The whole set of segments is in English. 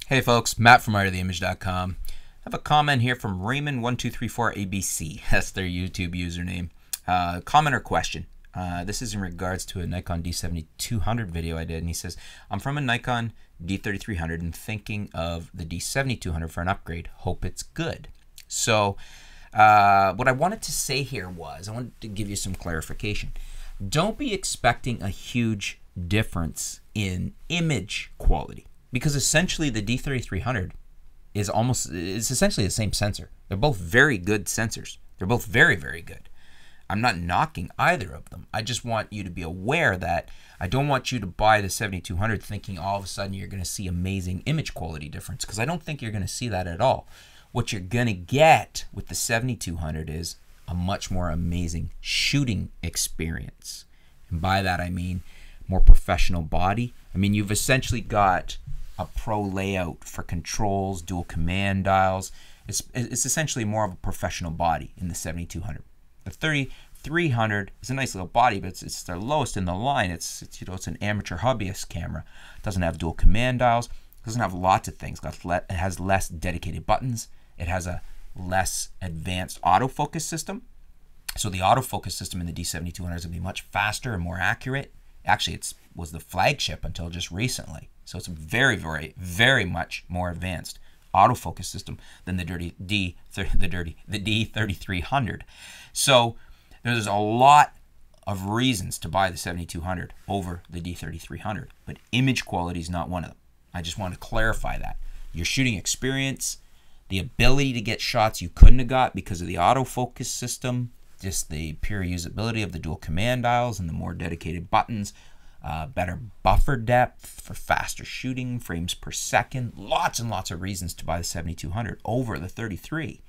Hey folks, Matt from artoftheimage.com. I have a comment here from Raymond1234ABC. That's their YouTube username. Comment or question. This is in regards to a Nikon D7200 video I did, and he says, I'm from a Nikon D3300 and thinking of the D7200 for an upgrade. Hope it's good. So what I wanted to say here was, I wanted to give you some clarification. Don't be expecting a huge difference in image quality, because essentially the D3300 is essentially the same sensor. They're both very good sensors. They're both very, very good. I'm not knocking either of them. I just want you to be aware that I don't want you to buy the 7200 thinking all of a sudden you're going to see amazing image quality difference, because I don't think you're going to see that at all. What you're going to get with the 7200 is a much more amazing shooting experience. And by that I mean more professional body. I mean, you've essentially got a pro layout for controls, dual command dials. It's essentially more of a professional body in the 7200. The 3300 is a nice little body, but it's their lowest in the line. It's an amateur hobbyist camera. It doesn't have dual command dials. It doesn't have lots of things. It has less dedicated buttons. It has a less advanced autofocus system. So the autofocus system in the D7200 is going to be much faster and more accurate. Actually, it was the flagship until just recently. So it's a very, very, very much more advanced autofocus system than the D3300. So there's a lot of reasons to buy the 7200 over the D3300, but image quality is not one of them. I just want to clarify that. Your shooting experience, the ability to get shots you couldn't have got because of the autofocus system, just the pure usability of the dual command dials and the more dedicated buttons, better buffer depth for faster shooting, frames per second, lots and lots of reasons to buy the 7200 over the 33.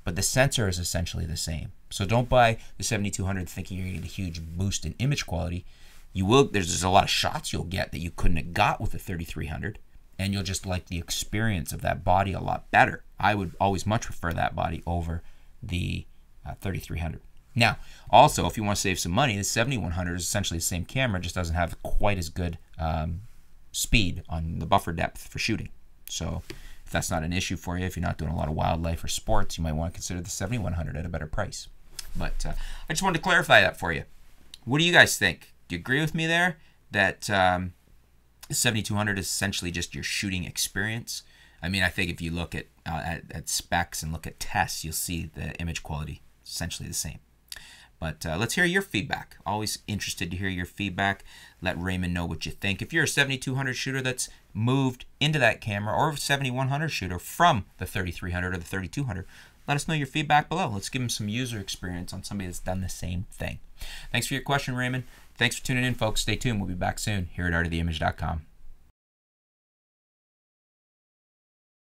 But the sensor is essentially the same. So don't buy the 7200 thinking you're going to get a huge boost in image quality. You will. There's a lot of shots you'll get that you couldn't have got with the 3300, and you'll just like the experience of that body a lot better. I would always much prefer that body over the 3300. Now, also, if you want to save some money, the 7100 is essentially the same camera, just doesn't have quite as good speed on the buffer depth for shooting. So if that's not an issue for you, if you're not doing a lot of wildlife or sports, you might want to consider the 7100 at a better price. But I just wanted to clarify that for you. What do you guys think? Do you agree with me there that the 7200 is essentially just your shooting experience? I mean, I think if you look at specs and look at tests, you'll see the image quality essentially the same. But let's hear your feedback. Always interested to hear your feedback. Let Raymond know what you think. If you're a 7200 shooter that's moved into that camera, or a 7100 shooter from the 3300 or the 3200, let us know your feedback below. Let's give them some user experience on somebody that's done the same thing. Thanks for your question, Raymond. Thanks for tuning in, folks. Stay tuned. We'll be back soon here at artoftheimage.com.